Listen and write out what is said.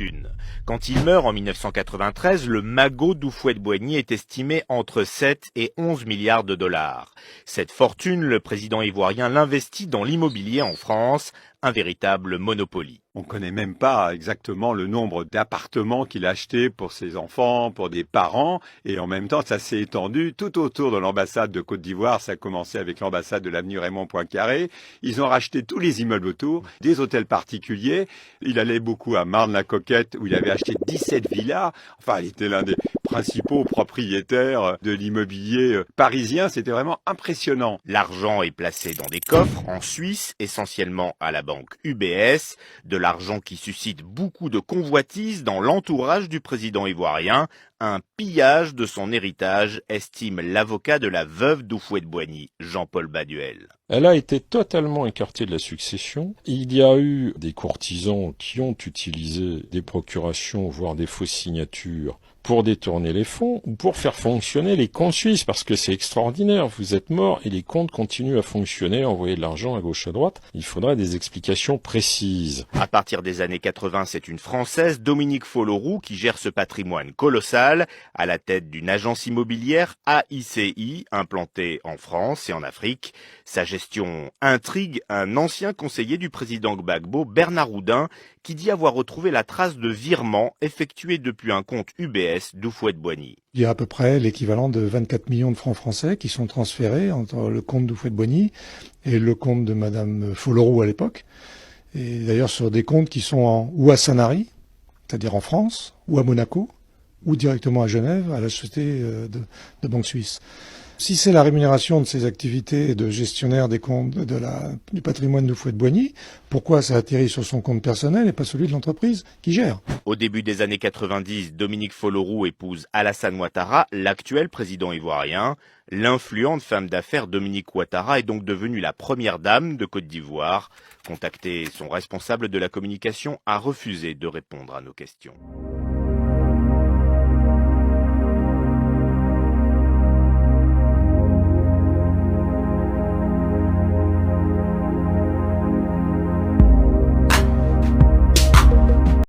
fortune. Quand il meurt en 1993, le magot d'Houphouët-Boigny est estimé entre 7 et 11 milliards de dollars. Cette fortune, le président ivoirien l'investit dans l'immobilier en France, un véritable monopoly. On ne connaît même pas exactement le nombre d'appartements qu'il a achetés pour ses enfants, pour des parents. Et en même temps, ça s'est étendu tout autour de l'ambassade de Côte d'Ivoire. Ça a commencé avec l'ambassade de l'avenue Raymond Poincaré. Ils ont racheté tous les immeubles autour, des hôtels particuliers. Il allait beaucoup à Marne-la-Coquette où il avait acheté 17 villas. Enfin, il était l'un des principaux propriétaires de l'immobilier parisien. C'était vraiment impressionnant. L'argent est placé dans des coffres en Suisse, essentiellement à la banque UBS, de l'argent qui suscite beaucoup de convoitises dans l'entourage du président ivoirien, un pillage de son héritage, estime l'avocat de la veuve d'Houphouët-Boigny, Jean-Paul Baduel. Elle a été totalement écartée de la succession. Il y a eu des courtisans qui ont utilisé des procurations, voire des fausses signatures, pour détourner les fonds ou pour faire fonctionner les comptes suisses, parce que c'est extraordinaire. Vous êtes mort et les comptes continuent à fonctionner, envoyer de l'argent à gauche à droite. Il faudra des explications précises. À partir des années 80, c'est une Française, Dominique Folloroux, qui gère ce patrimoine colossal, à la tête d'une agence immobilière AICI, implantée en France et en Afrique. Sa gestion intrigue un ancien conseiller du président Gbagbo, Bernard Oudin, qui dit avoir retrouvé la trace de virements effectués depuis un compte UBS d'Houphouët-Boigny. Il y a à peu près l'équivalent de 24 millions de francs français qui sont transférés entre le compte d'Houphouët-Boigny et le compte de Madame Folloroux à l'époque. Et d'ailleurs sur des comptes qui sont ou à Sanary, c'est-à-dire en France, ou à Monaco, ou directement à Genève, à la société de banque suisse. Si c'est la rémunération de ces activités de gestionnaire des comptes du patrimoine d'Houphouët-Boigny, pourquoi ça atterrit sur son compte personnel et pas celui de l'entreprise qui gère? Au début des années 90, Dominique Folloroux épouse Alassane Ouattara, l'actuel président ivoirien. L'influente femme d'affaires Dominique Ouattara est donc devenue la première dame de Côte d'Ivoire. Contacté, son responsable de la communication a refusé de répondre à nos questions.